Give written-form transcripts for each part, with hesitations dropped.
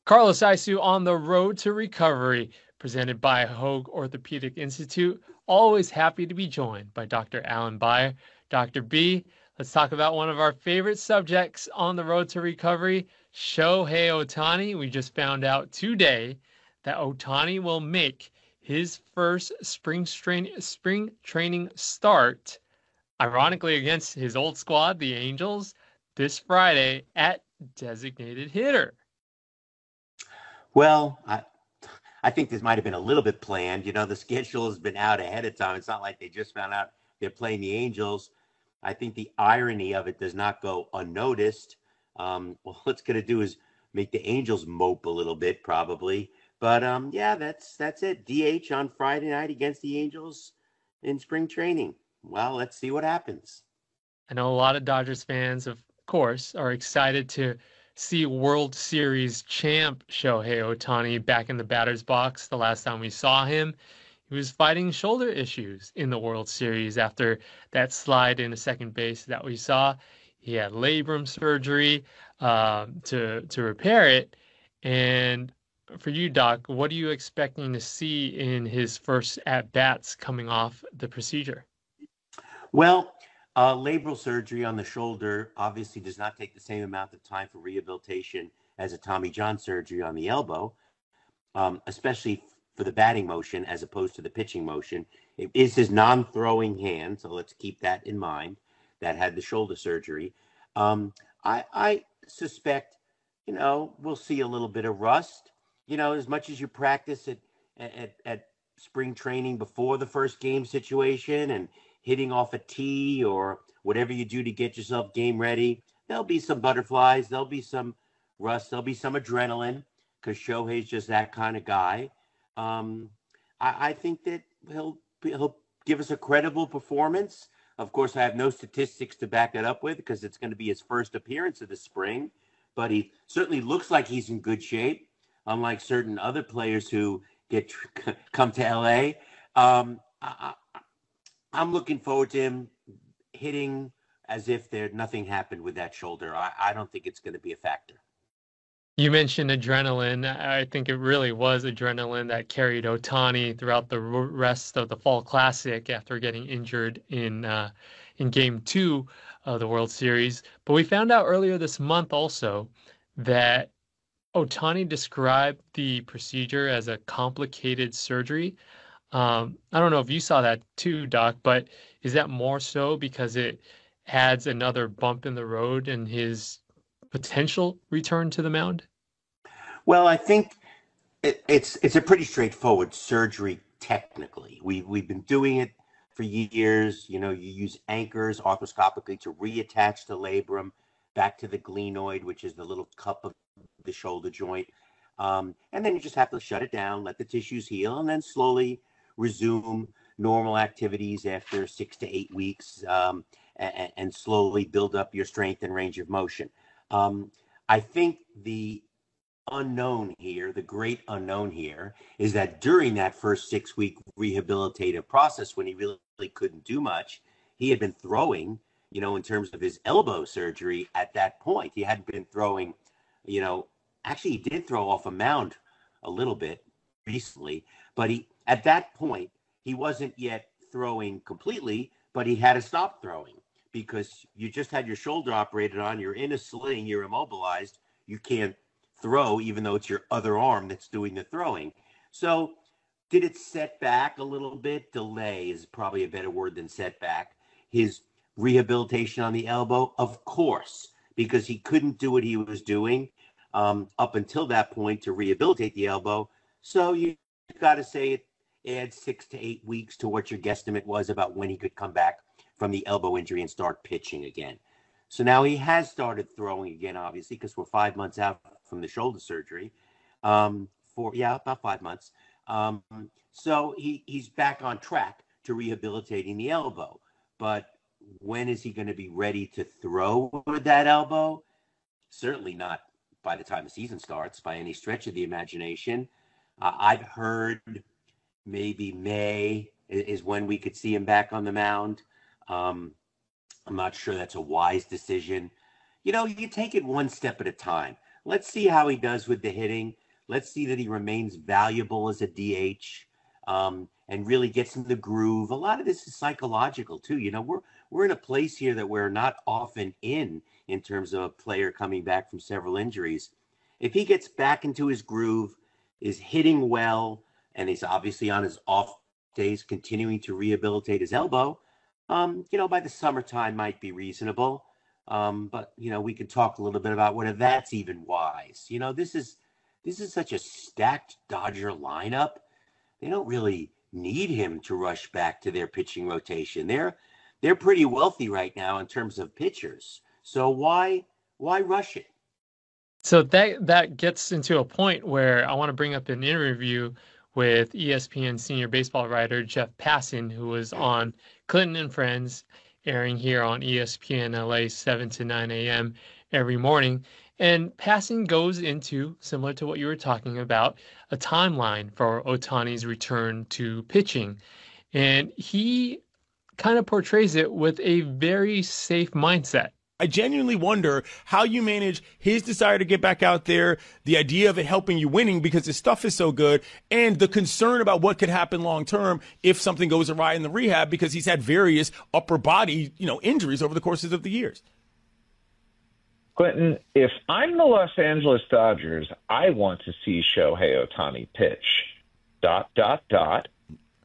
Carlos Isu on the road to recovery, presented by Hoag Orthopedic Institute. Always happy to be joined by Dr. Alan Beyer. Dr. B, let's talk about one of our favorite subjects on the road to recovery, Shohei Ohtani. We just found out today that Ohtani will make his first spring training start, ironically against his old squad, the Angels, this Friday at designated hitter. Well, I think this might have been a little bit planned. You know, the schedule has been out ahead of time. It's not like they just found out they're playing the Angels. I think the irony of it does not go unnoticed. Well, what it's going to do is make the Angels mope a little bit, probably. But yeah, that's it. DH on Friday night against the Angels in spring training. Well, let's see what happens. I know a lot of Dodgers fans, of course, are excited to see World Series champ Shohei Ohtani back in the batter's box. The last time we saw him, he was fighting shoulder issues in the World Series after that slide into second base that we saw. He had labrum surgery to repair it. And for you, Doc, what are you expecting to see in his first at-bats coming off the procedure? Well, labral surgery on the shoulder obviously does not take the same amount of time for rehabilitation as a Tommy John surgery on the elbow, especially for the batting motion as opposed to the pitching motion. It is his non-throwing hand, so let's keep that in mind, that had the shoulder surgery. I suspect, we'll see a little bit of rust. As much as you practice at spring training before the first game situation and hitting off a tee or whatever you do to get yourself game ready, there'll be some butterflies, there'll be some rust, there'll be some adrenaline, because Shohei's just that kind of guy. I think that he'll give us a credible performance. Of course, I have no statistics to back it up with because it's going to be his first appearance of the spring, but he certainly looks like he's in good shape, unlike certain other players who come to LA. I'm looking forward to him hitting as if nothing happened with that shoulder. I don't think it's going to be a factor. You mentioned adrenaline. I think it really was adrenaline that carried Ohtani throughout the rest of the Fall Classic after getting injured in Game 2 of the World Series. But we found out earlier this month also that Ohtani described the procedure as a complicated surgery. I don't know if you saw that too, Doc, but is that more so because it adds another bump in the road in his potential return to the mound? Well, I think it's a pretty straightforward surgery technically. We've been doing it for years. You use anchors arthroscopically to reattach the labrum back to the glenoid, which is the little cup of the shoulder joint. And then you just have to shut it down, let the tissues heal, and then slowly resume normal activities after 6 to 8 weeks, and slowly build up your strength and range of motion. I think the great unknown here, is that during that first 6-week rehabilitative process, when he really couldn't do much, he had been throwing, in terms of his elbow surgery at that point. He hadn't been throwing, actually he did throw off a mound a little bit recently, but at that point, he wasn't yet throwing completely, but he had to stop throwing because you just had your shoulder operated on, you're in a sling, you're immobilized, you can't throw even though it's your other arm that's doing the throwing. So did it set back a little bit? Delay is probably a better word than setback. His rehabilitation on the elbow, of course, because he couldn't do what he was doing up until that point to rehabilitate the elbow. So you got to say it adds 6 to 8 weeks to what your guesstimate was about when he could come back from the elbow injury and start pitching again. So now he has started throwing again, obviously, because we're 5 months out from the shoulder surgery. About 5 months. So he's back on track to rehabilitating the elbow. But when is he going to be ready to throw with that elbow? Certainly not by the time the season starts, by any stretch of the imagination. I've heard maybe May is when we could see him back on the mound. I'm not sure that's a wise decision. You take it one step at a time. let's see how he does with the hitting. Let's see that he remains valuable as a DH, and really gets in the groove. A lot of this is psychological too. You know, we're in a place here that we're not often in terms of a player coming back from several injuries. If he gets back into his groove, is hitting well, and he's obviously on his off days continuing to rehabilitate his elbow, you know, by the summertime might be reasonable. But, you know, we can talk a little bit about whether that's even wise. You know, this is such a stacked Dodger lineup. They don't really need him to rush back to their pitching rotation. They're pretty wealthy right now in terms of pitchers. So why rush it? So that gets into a point where I want to bring up an interview with ESPN senior baseball writer Jeff Passan, who was on Clinton and Friends, airing here on ESPN LA 7 to 9 a.m. every morning. And Passan goes into, similar to what you were talking about, a timeline for Ohtani's return to pitching. And he kind of portrays it with a very safe mindset. I genuinely wonder how you manage his desire to get back out there, the idea of it helping you winning because his stuff is so good, and the concern about what could happen long term if something goes awry in the rehab because he's had various upper body, injuries over the courses of the years. Clinton, if I'm the Los Angeles Dodgers, I want to see Shohei Ohtani pitch ...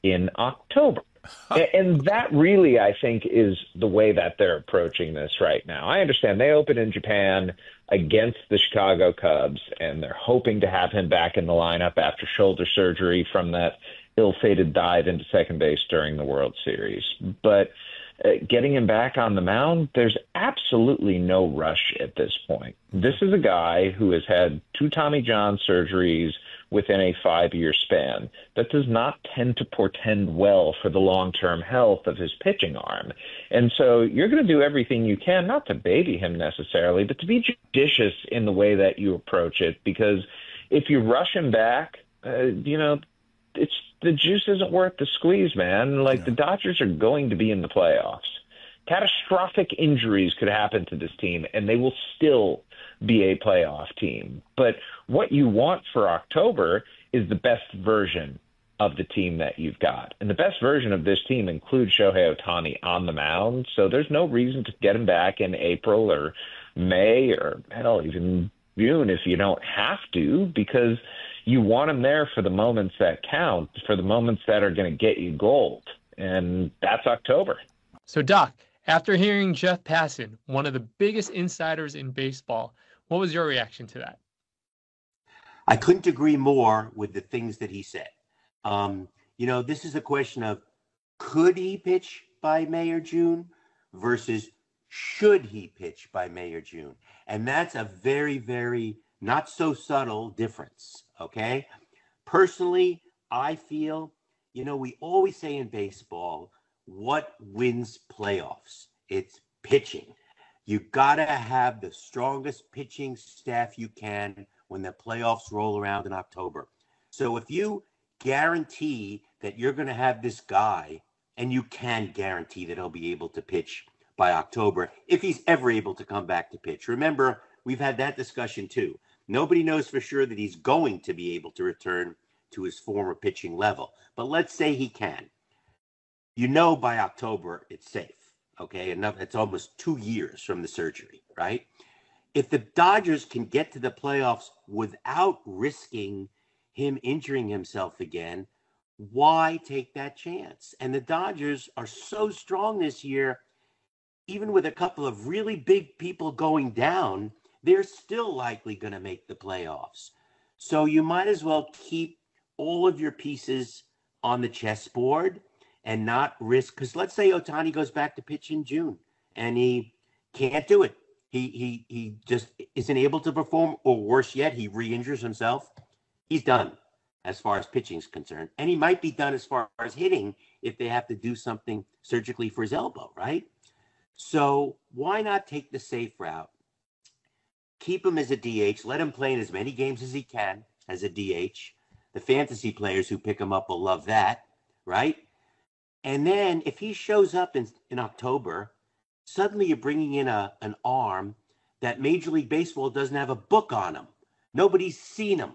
in October. And that really, I think, is the way that they're approaching this right now. I understand they open in Japan against the Chicago Cubs, and they're hoping to have him back in the lineup after shoulder surgery from that ill-fated dive into second base during the World Series. But getting him back on the mound, there's absolutely no rush at this point. This is a guy who has had 2 Tommy John surgeries within a 5-year span. That does not tend to portend well for the long-term health of his pitching arm. And so you're going to do everything you can, not to baby him necessarily, but to be judicious in the way that you approach it, because if you rush him back, it's the juice isn't worth the squeeze, man. The Dodgers are going to be in the playoffs. Catastrophic injuries could happen to this team, and they will still be a playoff team. But what you want for October is the best version of the team that you've got. And the best version of this team includes Shohei Ohtani on the mound. So there's no reason to get him back in April or May or hell, even June if you don't have to, because you want him there for the moments that count, for the moments that are going to get you gold. And that's October. So, Doc, after hearing Jeff Passan, one of the biggest insiders in baseball, what was your reaction to that? I couldn't agree more with the things that he said. This is a question of could he pitch by May or June versus should he pitch by May or June? And that's a very, very not so subtle difference, okay? Personally, I feel, we always say in baseball, what wins playoffs? It's pitching. You got to have the strongest pitching staff you can when the playoffs roll around in October. So if you guarantee that you're going to have this guy, and you can guarantee that he'll be able to pitch by October, if he's ever able to come back to pitch. Remember, we've had that discussion too. Nobody knows for sure that he's going to be able to return to his former pitching level. But let's say he can. By October, it's safe. Okay, enough. It's almost 2 years from the surgery, right? If the Dodgers can get to the playoffs without risking him injuring himself again, why take that chance? And the Dodgers are so strong this year, even with a couple of really big people going down, they're still likely going to make the playoffs. So you might as well keep all of your pieces on the chessboard and not risk, because let's say Ohtani goes back to pitch in June and he can't do it. He just isn't able to perform, or worse yet, he re-injures himself. He's done as far as pitching is concerned. And he might be done as far as hitting if they have to do something surgically for his elbow, right? So why not take the safe route? Keep him as a DH. Let him play in as many games as he can as a DH. The fantasy players who pick him up will love that, right? And then if he shows up in October, suddenly you're bringing in an arm that Major League Baseball doesn't have a book on him. Nobody's seen him.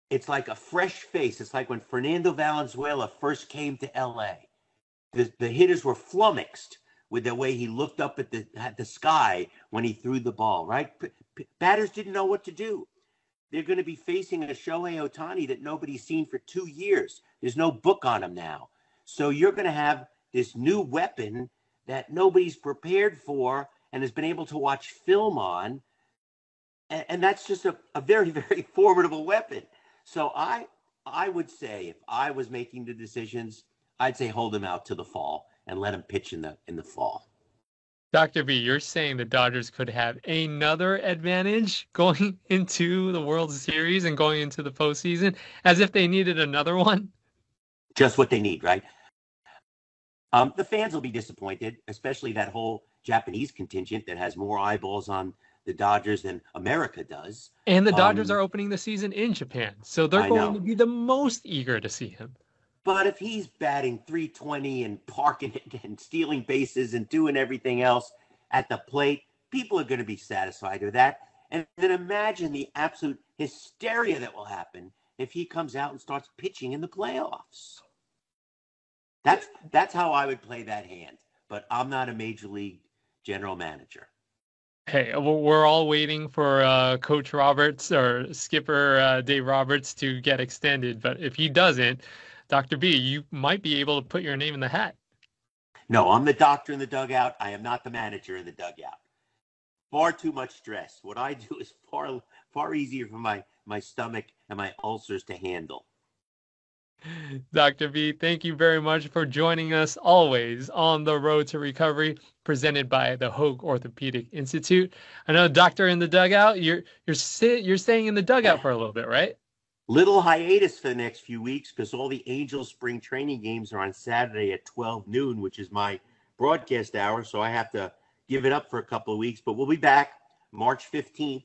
It's like a fresh face. It's like when Fernando Valenzuela first came to LA. The hitters were flummoxed with the way he looked up at the sky when he threw the ball, right? Batters didn't know what to do. They're going to be facing a Shohei Ohtani that nobody's seen for 2 years. There's no book on him now. So you're going to have this new weapon that nobody's prepared for and has been able to watch film on. And that's just a very, very formidable weapon. So I would say if I was making the decisions, I'd say hold him out to the fall and let him pitch in the fall. Dr. B, you're saying the Dodgers could have another advantage going into the World Series and going into the postseason, as if they needed another one? Just what they need, right? The fans will be disappointed, especially that whole Japanese contingent that has more eyeballs on the Dodgers than America does. And the Dodgers are opening the season in Japan, so they're going to be the most eager to see him. But if he's batting .320 and parking it and stealing bases and doing everything else at the plate, people are going to be satisfied with that. And then imagine the absolute hysteria that will happen if he comes out and starts pitching in the playoffs. That's how I would play that hand. But I'm not a major league general manager. Hey, we're all waiting for Coach Roberts or Skipper Dave Roberts to get extended. But if he doesn't, Dr. B, you might be able to put your name in the hat. No, I'm the doctor in the dugout. I am not the manager in the dugout. Far too much stress. What I do is far easier for my stomach and my ulcers to handle. Dr. B, thank you very much for joining us always on the Road to Recovery, presented by the Hoag Orthopedic Institute. I know, Doctor in the Dugout, you're staying in the dugout for a little bit, right? Little hiatus for the next few weeks because all the Angels spring training games are on Saturday at 12 noon, which is my broadcast hour. So I have to give it up for a couple of weeks. But we'll be back March 15th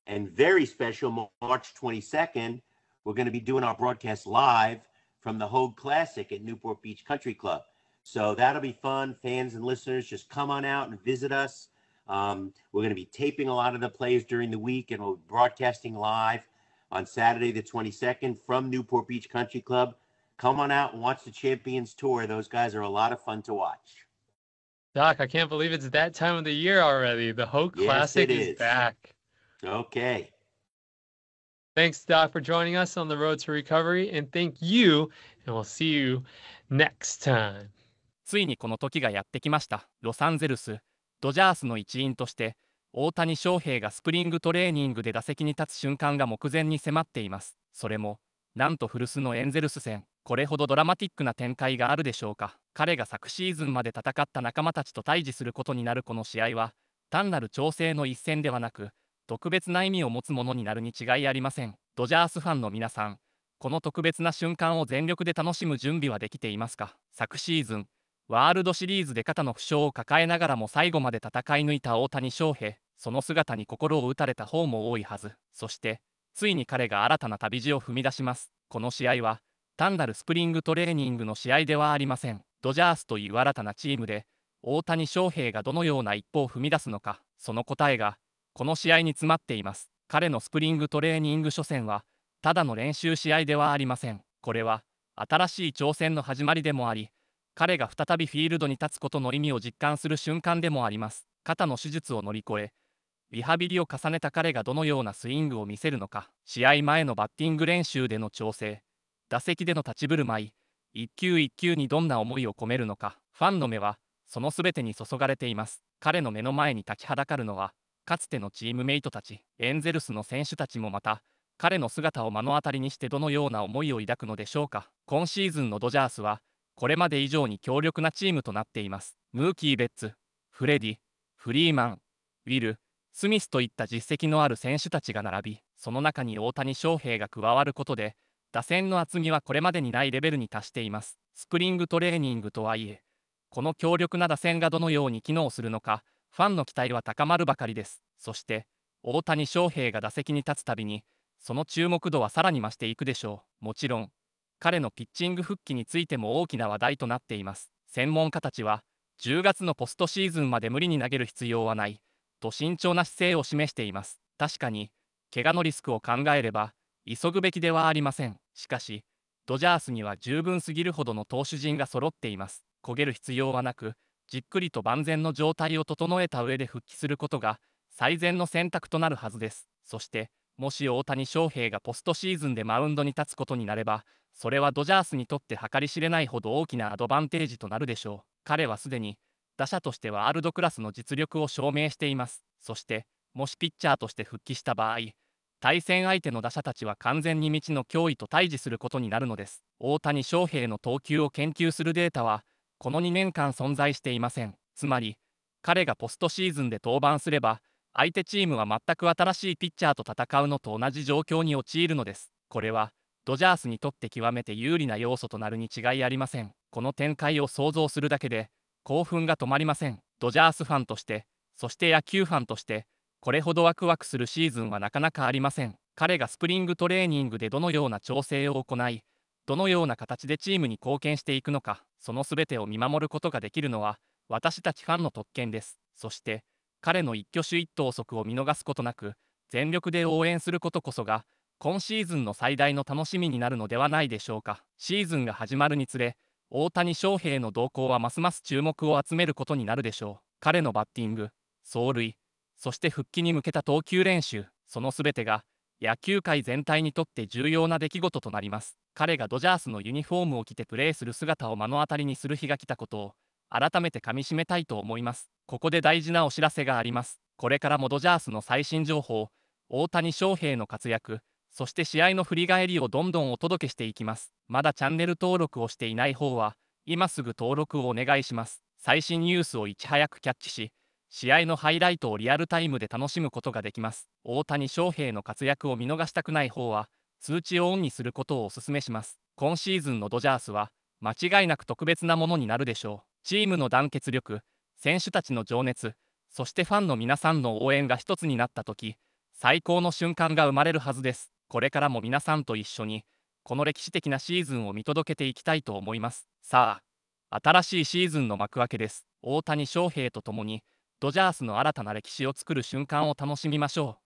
and very special March 22nd. We're going to be doing our broadcast live from the Hoag Classic at Newport Beach Country Club. So that'll be fun. Fans and listeners, just come on out and visit us. We're going to be taping a lot of the plays during the week, and we'll be broadcasting live on Saturday the 22nd from Newport Beach Country Club. Come on out and watch the Champions Tour. Those guys are a lot of fun to watch. Doc, I can't believe it's that time of the year already. The Hoag Classic is back. Okay. Thanks, Doc, for joining us on the Road to Recovery, and thank you, and we'll see you next time. ついにこの時がやってきました。ロサンゼルス、ドジャースの一員として、大谷翔平がスプリングトレーニングで打席に立つ瞬間が目前に迫っています。それも、なんと古巣のエンゼルス戦。これほどドラマティックな展開があるでしょうか。彼が昨シーズンまで戦った仲間たちと対峙することになるこの試合は、単なる調整の一戦ではなく、特別な意味を持つものになるに違いありません。ドジャースファンの皆さん、この特別な瞬間を全力で楽しむ準備はできていますか。昨シーズン、ワールドシリーズで肩の負傷を抱えながらも最後まで戦い抜いた大谷翔平、その姿に心を打たれた方も多いはず。そして、ついに彼が新たな旅路を踏み出します。この試合は、単なるスプリングトレーニングの試合ではありません。ドジャースという新たなチームで、大谷翔平がどのような一歩を踏み出すのか、その答えが、この試合に詰まっています。彼のスプリングトレーニング初戦は、ただの練習試合ではありません。これは、新しい挑戦の始まりでもあり、彼が再びフィールドに立つことの意味を実感する瞬間でもあります。肩の手術を乗り越え、リハビリを重ねた彼がどのようなスイングを見せるのか、試合前のバッティング練習での調整、打席での立ち振る舞い、一球一球にどんな思いを込めるのか、ファンの目はその全てに注がれています。彼の目の前に立ちはだかるのは、かつてのチームメイトたち、エンゼルスの選手たちもまた、彼の姿を目の当たりにしてどのような思いを抱くのでしょうか。今シーズンのドジャースは、これまで以上に強力なチームとなっています。ムーキー・ベッツ、フレディ、フリーマン、ウィル、スミスといった実績のある選手たちが並び、その中に大谷翔平が加わることで、打線の厚みはこれまでにないレベルに達しています。スプリングトレーニングとはいえ、この強力な打線がどのように機能するのか、ファンの期待は高まるばかりです。そして、大谷翔平が打席に立つたびに、その注目度はさらに増していくでしょう。もちろん、彼のピッチング復帰についても大きな話題となっています。専門家たちは、10月のポストシーズンまで無理に投げる必要はない、と慎重な姿勢を示しています。確かに、怪我のリスクを考えれば、急ぐべきではありません。しかし、ドジャースには十分すぎるほどの投手陣が揃っています。焦げる必要はなく、じっくりと万全の状態を整えた上で復帰することが最善の選択となるはずです。そして、もし大谷翔平がポストシーズンでマウンドに立つことになれば、それはドジャースにとって計り知れないほど大きなアドバンテージとなるでしょう。彼はすでに打者としてはワールドクラスの実力を証明しています。そして、もしピッチャーとして復帰した場合、対戦相手の打者たちは完全に未知の脅威と対峙することになるのです。大谷翔平の投球を研究するデータは、この2年間存在していません。つまり、彼がポストシーズンで登板すれば、相手チームは全く新しいピッチャーと戦うのと同じ状況に陥るのです。これは、ドジャースにとって極めて有利な要素となるに違いありません。この展開を想像するだけで、興奮が止まりません。ドジャースファンとして、そして野球ファンとして、これほどワクワクするシーズンはなかなかありません。彼がスプリングトレーニングでどのような調整を行い、どのような形でチームに貢献していくのか、その全てを見守ることができるのは、私たちファンの特権です。そして、彼の一挙手一投足を見逃すことなく、全力で応援することこそが、今シーズンの最大の楽しみになるのではないでしょうか。シーズンが始まるにつれ、大谷翔平の動向はますます注目を集めることになるでしょう。彼のバッティング、走塁、そして復帰に向けた投球練習、その全てが野球界全体にとって重要な出来事となります。彼がドジャースのユニフォームを着てプレーする姿を目の当たりにする日が来たことを改めてかみしめたいと思います。ここで大事なお知らせがあります。これからもドジャースの最新情報、大谷翔平の活躍、そして試合の振り返りをどんどんお届けしていきます。まだチャンネル登録をしていない方は、今すぐ登録をお願いします。最新ニュースをいち早くキャッチし、試合のハイライトをリアルタイムで楽しむことができます。大谷翔平の活躍を見逃したくない方は、通知をオンにすることをお勧めします。今シーズンのドジャースは、間違いなく特別なものになるでしょう。チームの団結力、選手たちの情熱、そしてファンの皆さんの応援が一つになった時、最高の瞬間が生まれるはずです。これからも皆さんと一緒に、この歴史的なシーズンを見届けていきたいと思います。さあ、新しいシーズンの幕開けです。大谷翔平と共に、ドジャースの新たな歴史を作る瞬間を楽しみましょう。